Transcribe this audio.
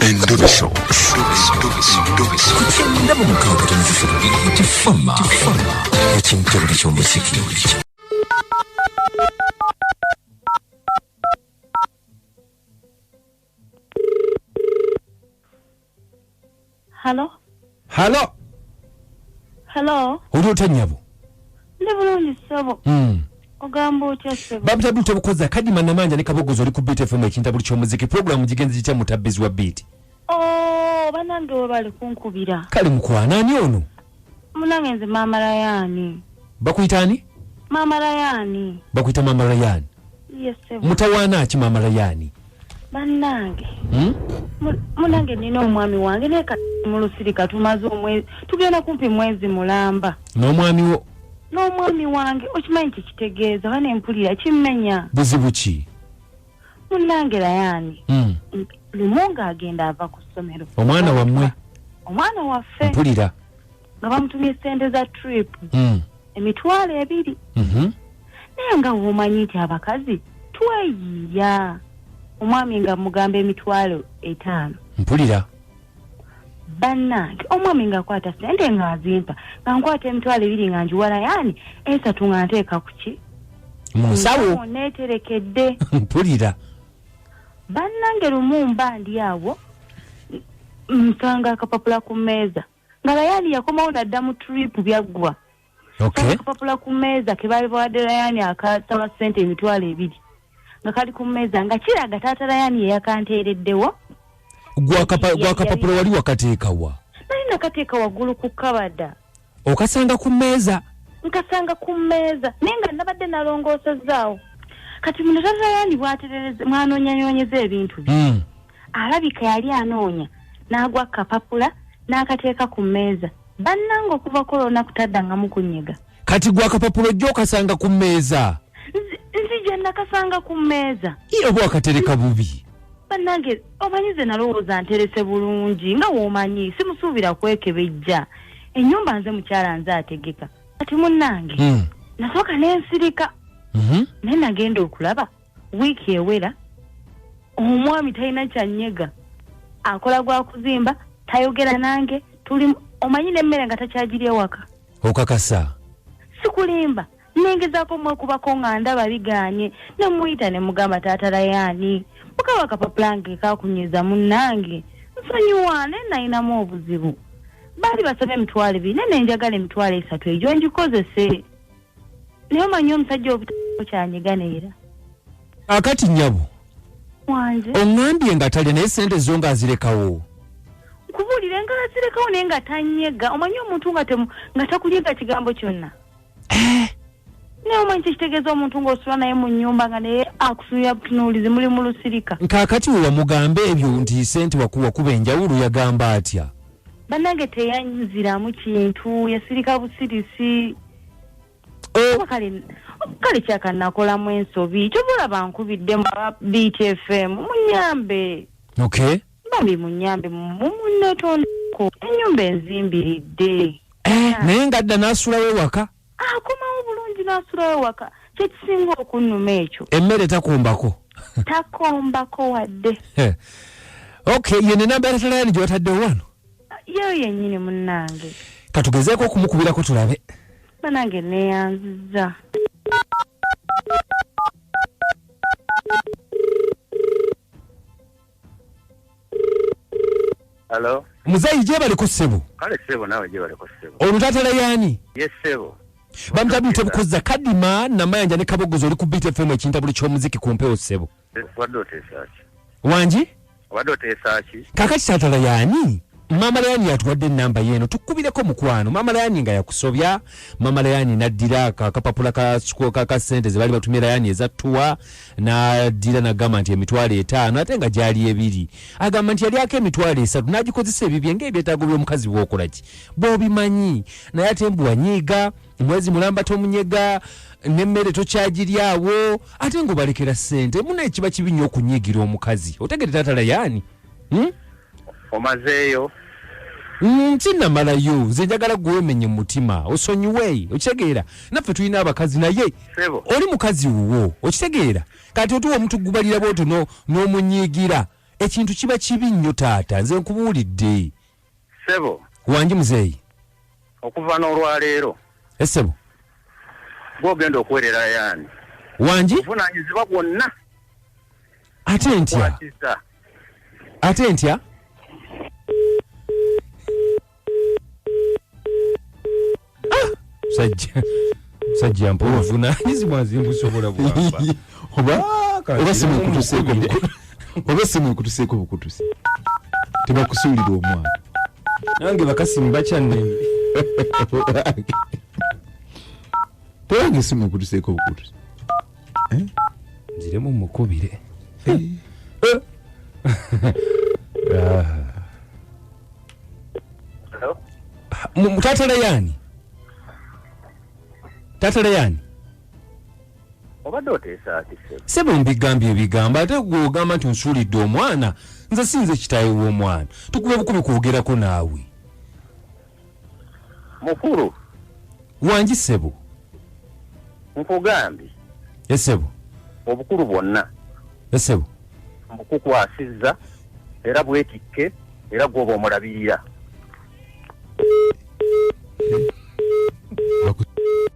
Endobeso. Kutenda mu mukaaga tonzisiro tifama. Ekintu buli ky'omuziki. Hello? Oli otanyabo? Ndi bulungi ssebo. Ogamba otya ssebo? Babutabuli tebukoza Kadima Namanja ne Kabogozo oli ku Beat FM ekintabuli ky'omuziki programu gigenzi kitya mutabbizi wa Beat. Banange we bali kunkubira. Kale mukwana ani ono? Munange nze Mama Rayani. Bakuyita ani? Mama Rayani. Bakuyita Mama Rayani. Yes ssebo. Mutawaana ki Mama Rayani? Bannange. Munange nina omwami wange neka mu lusirika tumaze omwezi tugenda kumpi mwezi mulamba. N'omwami wo? N'omwami wange okimanyi kitegeeza bane mpulira kimmenya. Buzibu ki? Munange Rayani. Lumunga agenda ava ku ssomero. Omwana wammwe? Omwana waffe. Mpulira. Nga bamutumye ssente za trip. Emitwalo 2. Naye nga womanyi nti abakazi tweyiya. Omwami nga mugamba emitwalo 5. Mpulira. Bannange omwami nga akwata ssente nga azimpa nga nkwata emitwalo 2 nga njiwala yani 3 nga nteeka ku ki? Mu nsawo. Neeterekedde. Mpulira. Bannange lumumba ndi awo nsanga akapapula ku mmeeza nga Rayani yakomawo nadda mu trip byaggwa. Okay. Akapapula ku mmeeza ke baali bawadde Rayani akasaba ssente emitwalo 2 nga kali ku mmeeza nga kiraga taata Rayani yakanteereddewo. Gwa akapapula wali wakateekawa? Nali nakateeka waggulu ku kabada. Okasanga ku mmeeza? Nkasanga ku mmeeza naye nga nabadde nalongoosezaawo. Kati muno taata Rayani bw'aterereze mwanonyanyonyeza ebintu bye. Alabika yali anoonya n'agwa akapapula n'akateeka ku mmeeza. Bannange okuva kolona kutadda mukunyega. Kati gwa akapapula ojja okasanga ku mmeeza? Nzija nakasanga ku mmeeza. Iyo bwa akatereka bubi. Bannange omanyize nalowooza nterese bulungi nga woomanyi simusuubira kwekebejja. Ennyumba nze mukyala nze ategeka. Kati munnange nasooka n'ensirika. Naye nagenda okulaba wiiki ewera omwami talina kyanyega akola gwa kuzimba tayogera nange tuli omanyi n'emmere nga takyagiri ewaka. Okakasa? Sikulimba nengezaako mwekubako nga ndaba biganye ne muyita ne mugamba taata Rayani mukawa akapapula nge kakunyiza munnange nsonyiwa ne nalinamu obuzibu. Baali basaba emitwalo 2 ne njagala emitwalo 3 egyo ngikozese. Naye omanyi omusajja obutako kyanyegana era. Akati nnyabo wanje oŋŋambye nga talya naye ssente zo ng'azirekawo. Nkubuulire nga azirekawo naye nga tanyega. Omanyi omuntu nga takunyega kigambo kyonna. Naye omanyi kitegeeza omuntu ng'osula naye mu nnyumba nga naye akusunira butunuulizi muli mu lusirika. Kaakati we wamugambe ebyo nti ssente wakuba enjawulo yagamba atya? Bannange teyanyuziramu kintu yasirika busirisi. Kale kyakanakolamu ensobi kyobulaba nkubidde mu Beat FM munyambe. Okay. Bambi munyambe mumunetondeko ennyumba enzimbiridde. Naye ngadda n'asulawo ewaka? Akomawo bulungi n'asulawo ewaka kyekisinga okunnuma ekyo. Emmere takombako? Takombako wadde. Okay, ye ne namba ya taata Rayani gye wataddewo wano? Yeyo yennyini munnange. Katugezeeko okumukubirako tulabe. Bannange neeyanziza. Hello. Muzayi gye baliko ssebo? Kale ssebo nawe gye baliko ssebo. Ono taata Rayani? Yes ssebo. Bamutabuli tebukoza Kadima Namanja ne Kabogozo oli ku Beat FM ekintabuli ky'omuziki ku mpewo ssebo. Wadde oteesa ki? Wangi? Wadde oteesa ki? Kaakati taata Rayani? Mama Rayani yatuwadde ennamba yeeno tukubireko mukwano. Mama Rayani nga yakusobya. Mama Rayani naddira akapapula ka ssente ze baali batumye Rayani ezattuwa n'addira n'agamba nti emitwalo 5 ate nga gyali 2. Agamba nti yalyako emitwalo 3 n'agikozesa ebibye ng'ebyetaago by'omukazi bw'okola ki bw'obimanyi. Naye ate mbu wanyiiga mwezi mulamba tomunyega n'emmere tokyagiryawo ate ng'obalekera ssente. Munaye kiba kibi nnyo okunyiigira omukazi. Otegere taata Rayani? Omazeeyo? Kinnamalayo nze njagala gwemenye mu mutima osonyiwe okitegeera naffe tulina abakazi naye oli mukazi wuwo okitegeera kati otuwa omuntu gubalira bwoto n'omunyiigira ekintu kiba kibi nnyo taata nze nkubuulidde Sebo wangi muzeeyi okuva n'olwaleero esebo gw'ogenda okuwerera yani wangi buvunaanyizibwa bwonna ate ntya kwatiza ate ntya sajja mpovunaanyizibwa nze mbusobola bwamba oba simu ekutuseeko bukutusi tebakusuulira omwana nange bakasimu bakyannene tebange esimu ekutuseeko bukutusi nziremu mukubire tataleyani obadde oteesa ati Sebo sebo mbigambye ebigamba ate gwe ogamba nti onsuulidde omwana nze sinze kitaawe w'omwana tukube bukubi kwogerako naawe mukulu wangi sebo nkugambye esebo obukulu bwonna esebo mbukukwasizza era bwetikke era gw'oba omulabirira